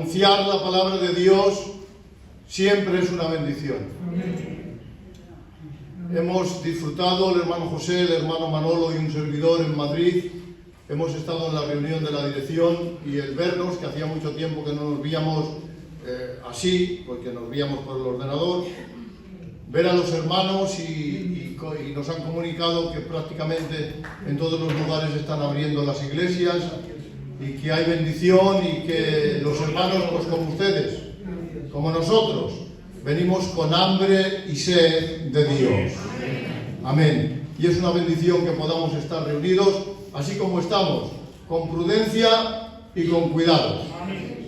anunciar la palabra de Dios siempre es una bendición. Hemos disfrutado, el hermano José, el hermano Manolo y un servidor en Madrid. Hemos estado en la reunión de la dirección y el vernos, que hacía mucho tiempo que no nos veíamos así, porque nos veíamos por el ordenador, ver a los hermanos y nos han comunicado que prácticamente en todos los lugares están abriendo las iglesias y que hay bendición y que los hermanos, pues como ustedes, como nosotros, venimos con hambre y sed de Dios. Amén. Y es una bendición que podamos estar reunidos así como estamos, con prudencia y con cuidado.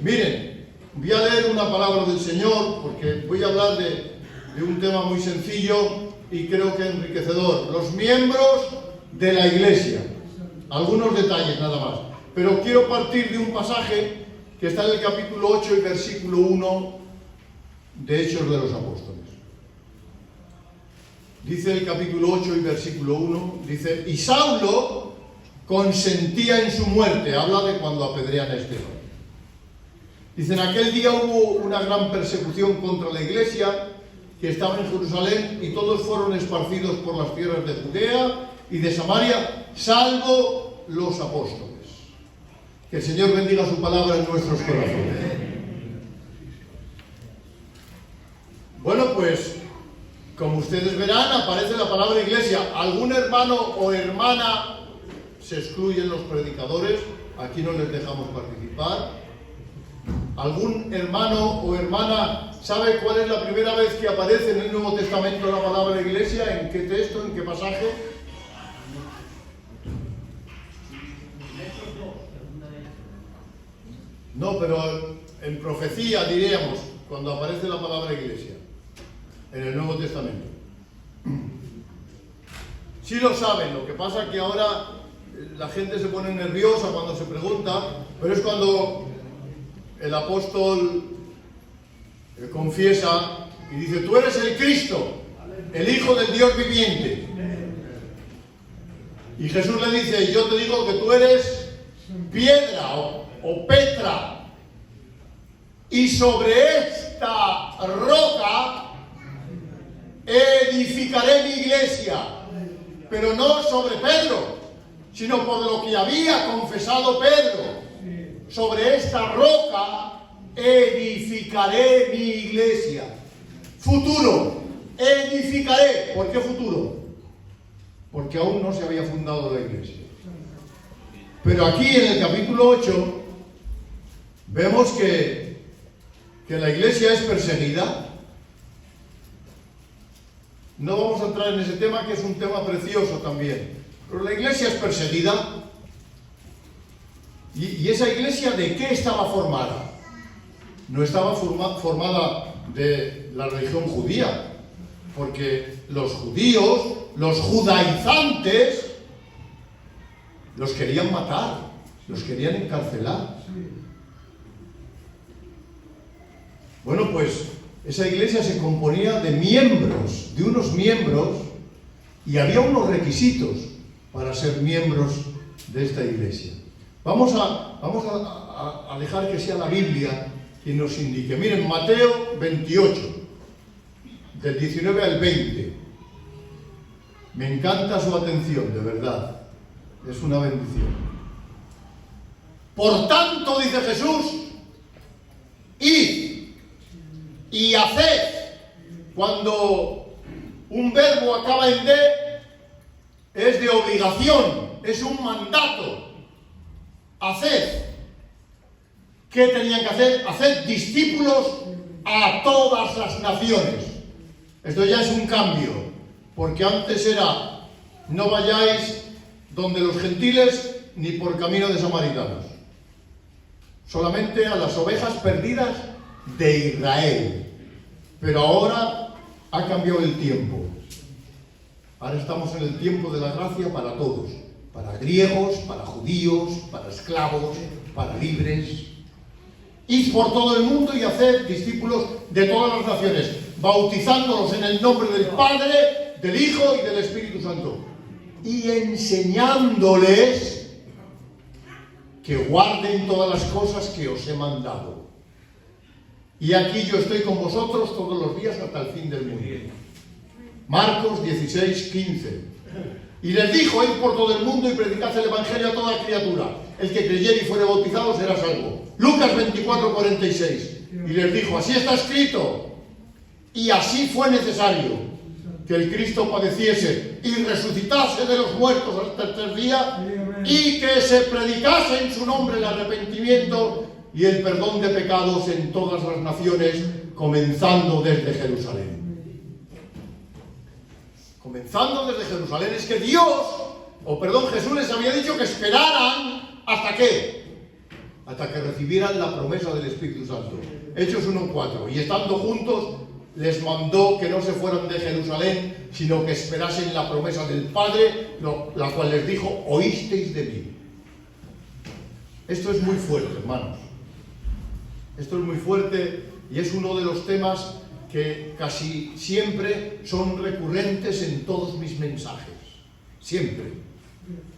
Miren, voy a leer una palabra del Señor porque voy a hablar de un tema muy sencillo y creo que enriquecedor. Los miembros de la Iglesia. Algunos detalles nada más. Pero quiero partir de un pasaje que está en el capítulo 8 y versículo 1 de Hechos de los Apóstoles. Dice el capítulo 8 y versículo 1, dice: y Saulo consentía en su muerte. Habla de cuando apedrean a Esteban. Dice: en aquel día hubo una gran persecución contra la iglesia que estaba en Jerusalén, y todos fueron esparcidos por las tierras de Judea y de Samaria, salvo los apóstoles. Que el Señor bendiga su palabra en nuestros corazones. Bueno, pues, como ustedes verán, aparece la palabra iglesia. Algún hermano o hermana se excluyen los predicadores, aquí no les dejamos participar. ¿Algún hermano o hermana sabe cuál es la primera vez que aparece en el Nuevo Testamento la palabra iglesia? ¿En qué texto? ¿En qué pasaje? No, pero en profecía diríamos, cuando aparece la palabra iglesia, en el Nuevo Testamento. Sí lo saben, lo que pasa es que ahora la gente se pone nerviosa cuando se pregunta, pero es cuando el apóstol confiesa y dice: tú eres el Cristo, el Hijo del Dios viviente. Y Jesús le dice: yo te digo que tú eres piedra o Petra, y sobre esta roca edificaré mi iglesia, pero no sobre Pedro, sino por lo que había confesado Pedro. Sobre esta roca edificaré mi iglesia. Futuro, edificaré. ¿Por qué futuro? Porque aún no se había fundado la iglesia. Pero aquí en el capítulo 8 vemos que la iglesia es perseguida. No vamos a entrar en ese tema, que es un tema precioso también. Pero la iglesia es perseguida. ¿Y esa iglesia de qué estaba formada? No estaba formada de la religión judía, porque los judíos, los judaizantes, los querían matar, los querían encarcelar. Bueno, pues esa iglesia se componía de miembros, de unos miembros, y había unos requisitos para ser miembros de esta iglesia. Vamos a dejar que sea la Biblia quien nos indique. Miren, Mateo 28, del 19 al 20. Me encanta su atención, de verdad. Es una bendición. Por tanto, dice Jesús, id y haced. Cuando un verbo acaba en de, es de obligación, es un mandato. Haced. ¿Qué tenían que hacer? Haced discípulos a todas las naciones. Esto ya es un cambio, porque antes era: no vayáis donde los gentiles ni por camino de samaritanos, solamente a las ovejas perdidas de Israel. Pero ahora ha cambiado el tiempo. Ahora estamos en el tiempo de la gracia para todos, para griegos, para judíos, para esclavos, para libres. Id por todo el mundo y haced discípulos de todas las naciones, bautizándolos en el nombre del Padre, del Hijo y del Espíritu Santo, y enseñándoles que guarden todas las cosas que os he mandado. y aquí yo estoy con vosotros todos los días hasta el fin del mundo. Marcos 16, 15. Y les dijo: id por todo el mundo y predicad el evangelio a toda criatura. El que creyere y fuere bautizado será salvo. Lucas 24, 46. Y les dijo: así está escrito, y así fue necesario, que el Cristo padeciese y resucitase de los muertos al tercer día, y que se predicase en su nombre el arrepentimiento y el perdón de pecados en todas las naciones, comenzando desde Jerusalén. Comenzando desde Jerusalén. Es que Jesús les había dicho que esperaran ¿hasta qué? Hasta que recibieran la promesa del Espíritu Santo. Hechos 1:4. Y estando juntos, les mandó que no se fueran de Jerusalén, sino que esperasen la promesa del Padre, la cual les dijo: oísteis de mí. Esto es muy fuerte, hermanos. Esto es muy fuerte y es uno de los temas que casi siempre son recurrentes en todos mis mensajes. Siempre.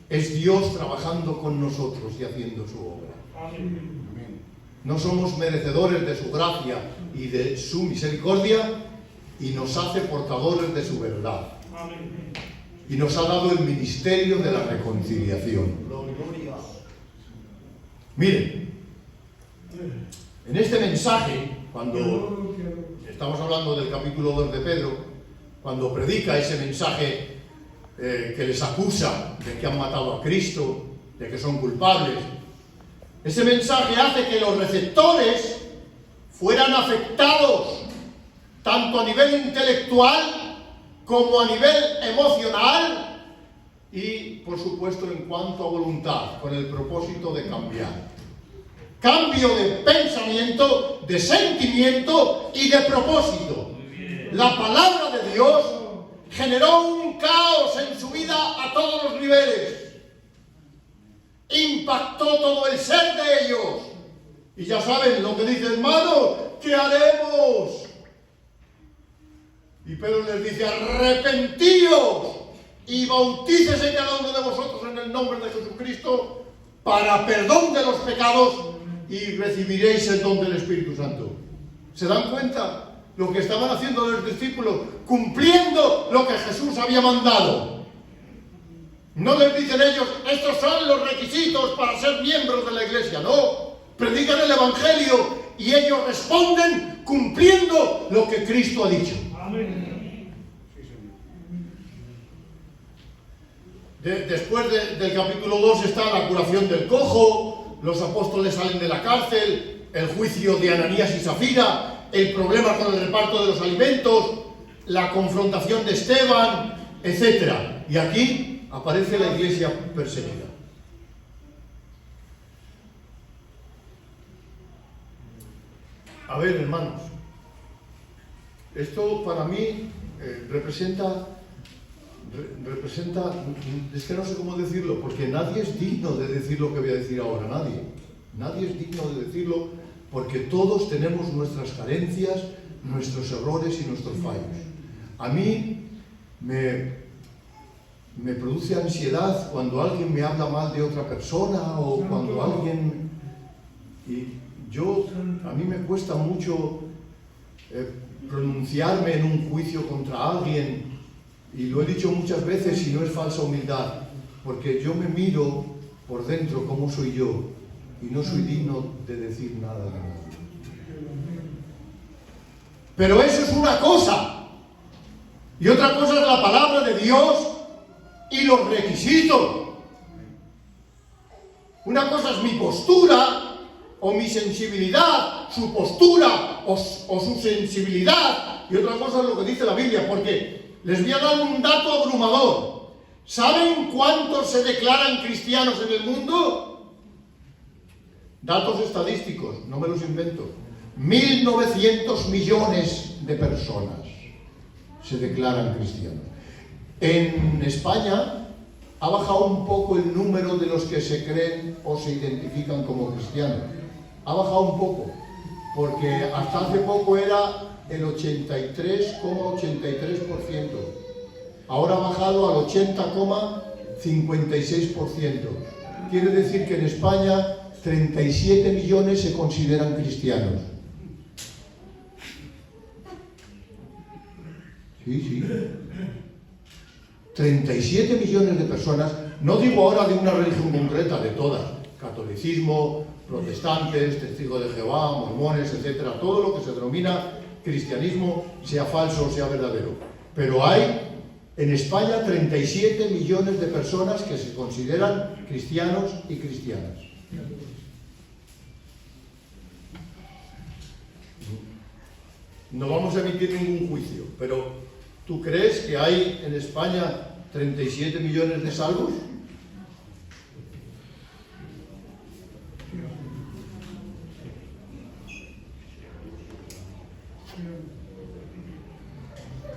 Es Dios trabajando con nosotros y haciendo su obra. Amén. No somos merecedores de su gracia y de su misericordia, y nos hace portadores de su verdad. Amén. Y nos ha dado el ministerio de la reconciliación. Miren, en este mensaje, cuando estamos hablando del capítulo 2 de Pedro, cuando predica ese mensaje que les acusa de que han matado a Cristo, de que son culpables, ese mensaje hace que los receptores fueran afectados tanto a nivel intelectual como a nivel emocional y, por supuesto, en cuanto a voluntad, con el propósito de cambiar. Cambio de pensamiento, de sentimiento y de propósito. La palabra de Dios generó un caos en su vida a todos los niveles. Impactó todo el ser de ellos. Y ya saben lo que dice, hermano, ¿qué haremos? Y Pedro les dice: arrepentíos y bautícese cada uno de vosotros en el nombre de Jesucristo para perdón de los pecados, y recibiréis el don del Espíritu Santo. ¿Se dan cuenta lo que estaban haciendo los discípulos? Cumpliendo lo que Jesús había mandado. No les dicen ellos: estos son los requisitos para ser miembros de la iglesia. No, predican el Evangelio y ellos responden cumpliendo lo que Cristo ha dicho. Amén. Después del capítulo 2 está la curación del cojo, los apóstoles salen de la cárcel, el juicio de Ananías y Zafira, el problema con el reparto de los alimentos, la confrontación de Esteban, etc. Y aquí aparece la iglesia perseguida. A ver, hermanos, esto para mí representa, es que no sé cómo decirlo, porque nadie es digno de decir lo que voy a decir ahora, nadie es digno de decirlo, porque todos tenemos nuestras carencias, nuestros errores y nuestros fallos. A mí me produce ansiedad cuando alguien me habla mal de otra persona, o cuando alguien... a mí me cuesta mucho pronunciarme en un juicio contra alguien, y lo he dicho muchas veces y no es falsa humildad, porque yo me miro por dentro cómo soy yo y no soy digno de decir nada de nadie. Pero eso es una cosa, y otra cosa es la palabra de Dios y los requisitos. Una cosa es mi postura o mi sensibilidad, su postura o su sensibilidad, y otra cosa es lo que dice la Biblia, porque les voy a dar un dato abrumador. ¿Saben cuántos se declaran cristianos en el mundo? Datos estadísticos, no me los invento. 1.900 millones de personas se declaran cristianos. En España ha bajado un poco el número de los que se creen o se identifican como cristianos. Ha bajado un poco, porque hasta hace poco era el 83,83%. Ahora ha bajado al 80,56%. Quiere decir que en España 37 millones se consideran cristianos. Sí, sí. 37 millones de personas, no digo ahora de una religión concreta, de todas, catolicismo, protestantes, testigos de Jehová, mormones, etcétera, todo lo que se denomina cristianismo, sea falso o sea verdadero. Pero hay en España 37 millones de personas que se consideran cristianos y cristianas. No vamos a emitir ningún juicio, pero ¿tú crees que hay en España 37 millones de salvos?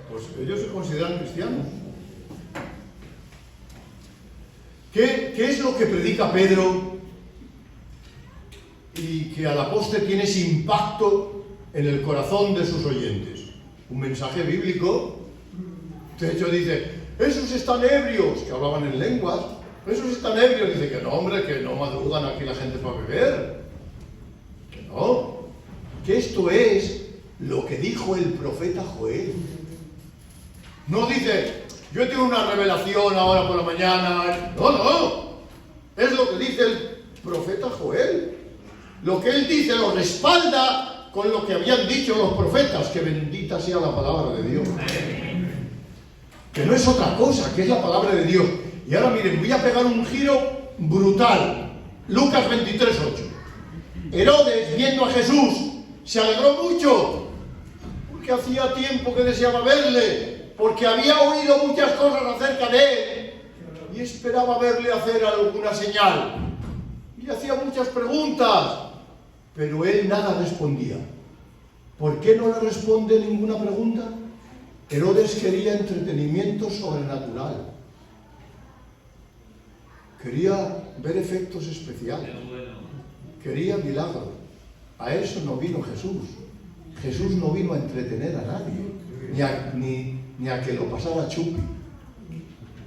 Pues ellos se consideran cristianos. ¿Qué es lo que predica Pedro y que a la postre tiene ese impacto en el corazón de sus oyentes? Un mensaje bíblico. De hecho dice, esos están ebrios, que hablaban en lenguas, esos están ebrios. Dice que no, hombre, que no madrugan aquí la gente para beber. Que no. Que esto es lo que dijo el profeta Joel. No dice, yo tengo una revelación ahora por la mañana. No, no. Es lo que dice el profeta Joel. Lo que él dice lo respalda con lo que habían dicho los profetas, que bendita sea la palabra de Dios. Que no es otra cosa, que es la palabra de Dios. Y ahora miren, voy a pegar un giro brutal. Lucas 23:8. Herodes, viendo a Jesús, se alegró mucho, porque hacía tiempo que deseaba verle, porque había oído muchas cosas acerca de él, y esperaba verle hacer alguna señal. Y hacía muchas preguntas, pero él nada respondía. ¿Por qué no le responde ninguna pregunta? Herodes quería entretenimiento sobrenatural. Quería ver efectos especiales. Quería milagros. A eso no vino Jesús. Jesús no vino a entretener a nadie, ni a que lo pasara chupi.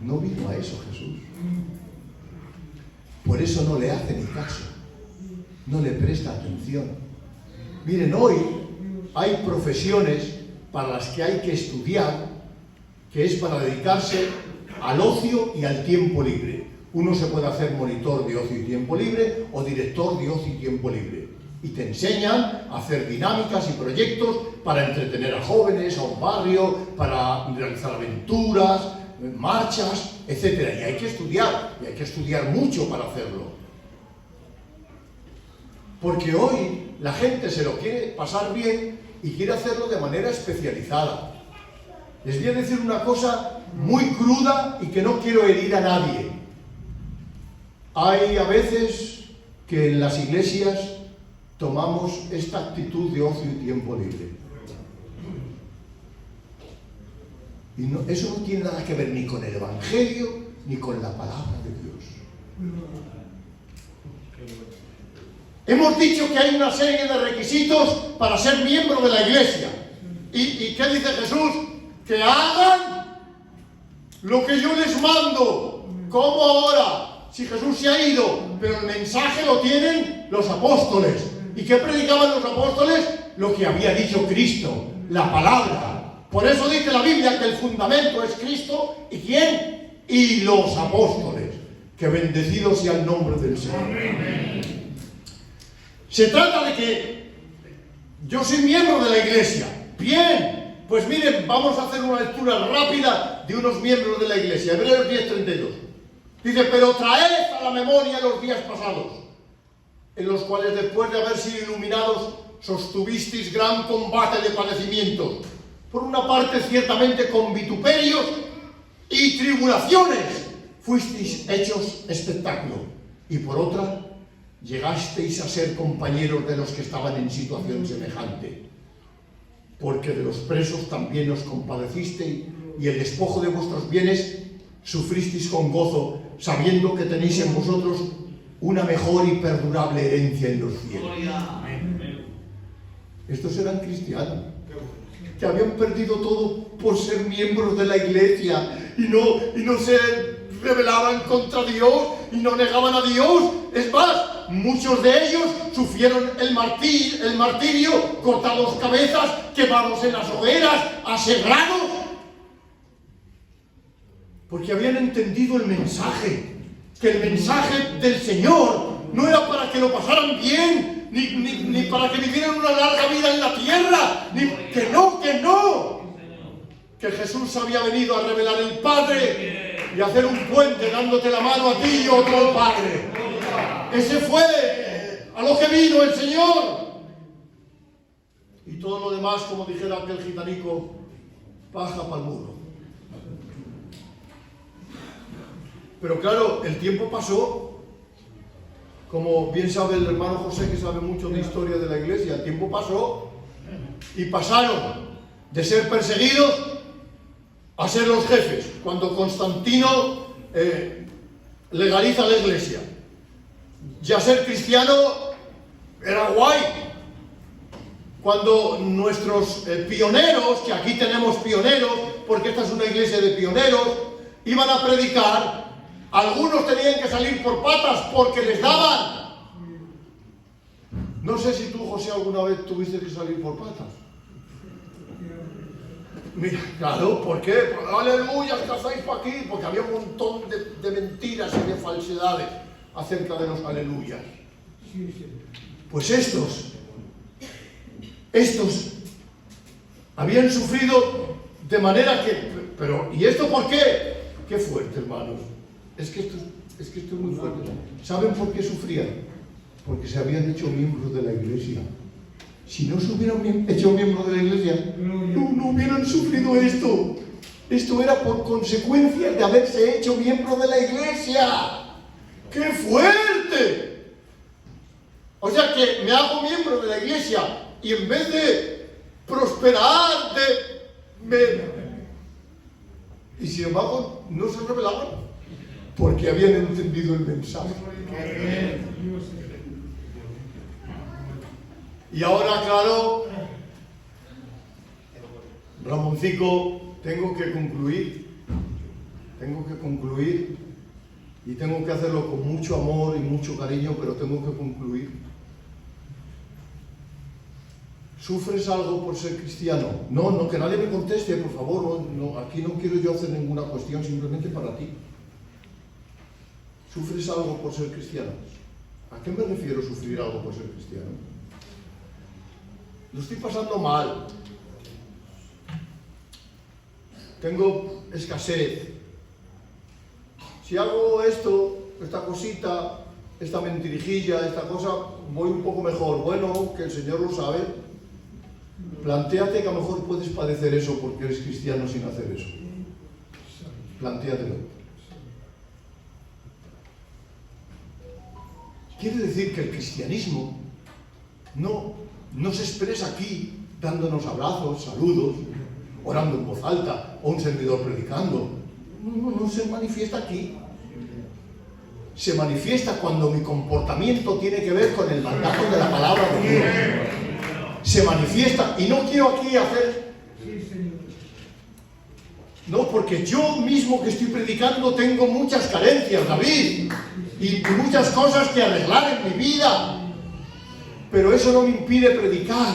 No vino a eso Jesús. Por eso no le hace ni caso. No le presta atención. Miren, hoy hay profesiones para las que hay que estudiar, que es para dedicarse al ocio y al tiempo libre. Uno se puede hacer monitor de ocio y tiempo libre o director de ocio y tiempo libre. Y te enseñan a hacer dinámicas y proyectos para entretener a jóvenes, a un barrio, para realizar aventuras, marchas, etc. Y hay que estudiar mucho para hacerlo. Porque hoy la gente se lo quiere pasar bien y quiere hacerlo de manera especializada. Les voy a decir una cosa muy cruda y que no quiero herir a nadie. Hay a veces que en las iglesias tomamos esta actitud de ocio y tiempo libre. Y eso no tiene nada que ver ni con el Evangelio ni con la palabra de Dios. Hemos dicho que hay una serie de requisitos para ser miembro de la iglesia. ¿Y qué dice Jesús? Que hagan lo que yo les mando. ¿Cómo ahora? Si Jesús se ha ido, pero el mensaje lo tienen los apóstoles. ¿Y qué predicaban los apóstoles? Lo que había dicho Cristo, la palabra. Por eso dice la Biblia que el fundamento es Cristo. ¿Y quién? Y los apóstoles. Que bendecido sea el nombre del Señor. Se trata de que yo soy miembro de la iglesia. Bien, pues miren, vamos a hacer una lectura rápida de unos miembros de la iglesia. Hebreos 10:32. Dice, pero traed a la memoria los días pasados, en los cuales después de haber sido iluminados, sostuvisteis gran combate de padecimientos. Por una parte, ciertamente con vituperios y tribulaciones fuisteis hechos espectáculo. Y por otra, llegasteis a ser compañeros de los que estaban en situación semejante. Porque de los presos también os compadecisteis, y el despojo de vuestros bienes sufristeis con gozo, sabiendo que tenéis en vosotros una mejor y perdurable herencia en los cielos. Estos eran cristianos, que habían perdido todo por ser miembros de la iglesia y no se rebelaban contra Dios y no negaban a Dios. Es más, muchos de ellos sufrieron el martirio, cortados cabezas, quemados en las hogueras, aserrados, porque habían entendido el mensaje, que el mensaje del Señor no era para que lo pasaran bien, ni para que vivieran una larga vida en la tierra, que no, que Jesús había venido a revelar el Padre y a hacer un puente dándote la mano a ti y otro al Padre. Ese fue a lo que vino el Señor. Y todo lo demás, como dijera aquel gitanico, paja pa'l muro. Pero claro, el tiempo pasó, como bien sabe el hermano José, que sabe mucho de historia de la iglesia, el tiempo pasó y pasaron de ser perseguidos a ser los jefes, cuando Constantino legaliza la iglesia. Ya ser cristiano era guay. Cuando nuestros pioneros, que aquí tenemos pioneros, porque esta es una iglesia de pioneros, iban a predicar, algunos tenían que salir por patas porque les daban. No sé si tú, José, alguna vez tuviste que salir por patas. Mira, claro, ¿por qué? Aleluya, ¿qué hacéis para aquí? Porque había un montón de mentiras y de falsedades acerca de los aleluyas. Pues estos habían sufrido de manera que... Pero, ¿y esto por qué? Qué fuerte, hermanos. Es que esto es muy fuerte. ¿Saben por qué sufrían? Porque se habían hecho miembros de la iglesia. Si no se hubieran hecho miembros de la iglesia, no hubieran sufrido esto. Esto era por consecuencia de haberse hecho miembro de la iglesia. ¡Qué fuerte! O sea que me hago miembro de la iglesia y en vez de prosperar, y sin embargo no se rebelaban porque habían entendido el mensaje. Y ahora, claro, Ramoncico, tengo que concluir y tengo que hacerlo con mucho amor y mucho cariño, pero tengo que concluir. ¿Sufres algo por ser cristiano? No, que nadie me conteste, por favor, no, aquí no quiero yo hacer ninguna cuestión, simplemente para ti. ¿Sufres algo por ser cristiano? ¿A qué me refiero sufrir algo por ser cristiano? Lo estoy pasando mal. Tengo escasez. Si hago esto, esta cosita, esta mentirijilla, esta cosa, voy un poco mejor. Bueno, que el Señor lo sabe. Plantéate que a lo mejor puedes padecer eso porque eres cristiano sin hacer eso. Plantéatelo. Quiere decir que el cristianismo no se expresa aquí dándonos abrazos, saludos, orando en voz alta o un servidor predicando. No se manifiesta aquí. Se manifiesta cuando mi comportamiento tiene que ver con el mandato de la palabra de Dios. Se manifiesta, y no quiero aquí hacer... No, porque yo mismo que estoy predicando tengo muchas carencias, David, y muchas cosas que arreglar en mi vida. Pero eso no me impide predicar,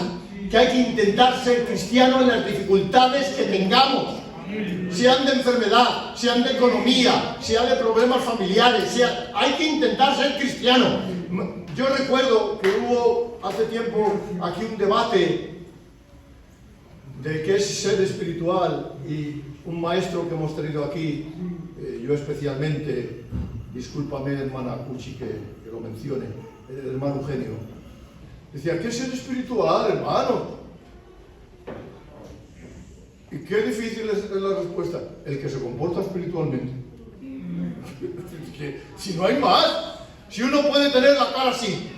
que hay que intentar ser cristiano en las dificultades que tengamos, sean de enfermedad, sean de economía, sean de problemas familiares, hay que intentar ser cristiano. Yo recuerdo que hubo hace tiempo aquí un debate de qué es ser espiritual y un maestro que hemos tenido aquí, yo especialmente, discúlpame hermana Cuchi que lo mencione, el hermano Eugenio, decía, ¿qué es ser espiritual, hermano? ¿Y qué difícil es la respuesta? El que se comporta espiritualmente. Es que, si no hay más, si uno puede tener la cara así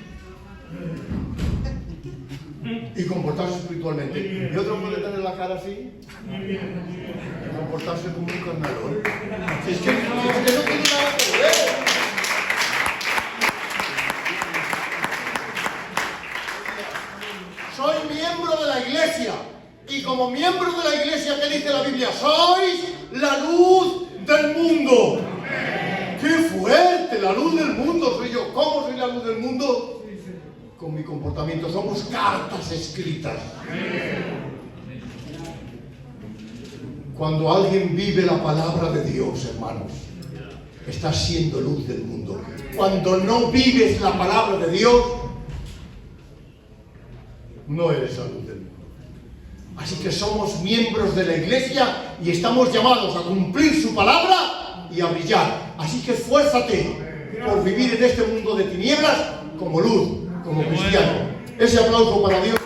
y comportarse espiritualmente, y otro puede tener la cara así y comportarse como un carnalón. Si es que no tiene nada que ver. Soy miembro de la iglesia. Y como miembro de la iglesia, ¿qué dice la Biblia? Sois la luz del mundo. ¡Qué fuerte! La luz del mundo soy yo. ¿Cómo soy la luz del mundo? Con mi comportamiento. Somos cartas escritas. Cuando alguien vive la palabra de Dios, hermanos, estás siendo luz del mundo. Cuando no vives la palabra de Dios, no eres la luz del mundo. Así que somos miembros de la Iglesia y estamos llamados a cumplir su palabra y a brillar. Así que esfuérzate por vivir en este mundo de tinieblas como luz, como cristiano. Ese aplauso para Dios.